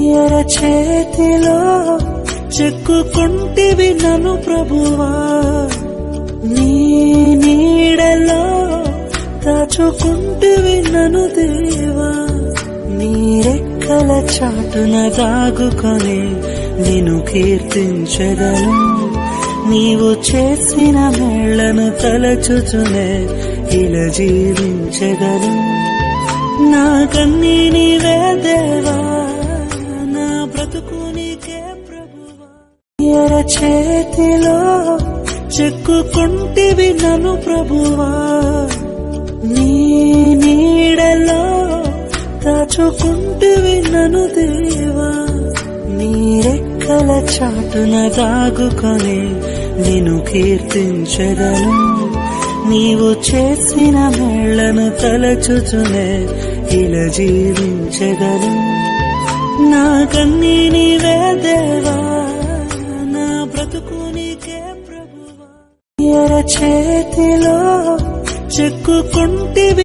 ఎర చేతిలో చెక్కుకుంటివి నన్ను ప్రభువా, నీ నీడలో దాచుకుంటివి నన్ను దేవా. నీ రెక్కల చాటున దాగుకొని నిన్ను కీర్తించెదను. నీవు చేసిన మేళ్లను తలచుచునే ఇలా జీవించెదను. నా కన్నీ నీవే దేవా, నా బ్రతుకు నీకే ప్రభువా. ఎర చేతిలో చెక్కుకుంటివి నన్ను ప్రభువా, నీ నీడలో దాచుకుంటివి నన్ను దేవా. నీ రెక్కల చాటున దాగుకొని నిన్ను కీర్తించెదను. నీవు చేసిన మేళ్లను తలచుచునే ఇలా జీవించెదను. నా కన్నీ నీవే దేవా, నా బ్రతుకు నీకే ప్రభువా. ఎర చేతిలో చెక్కుకుంటివి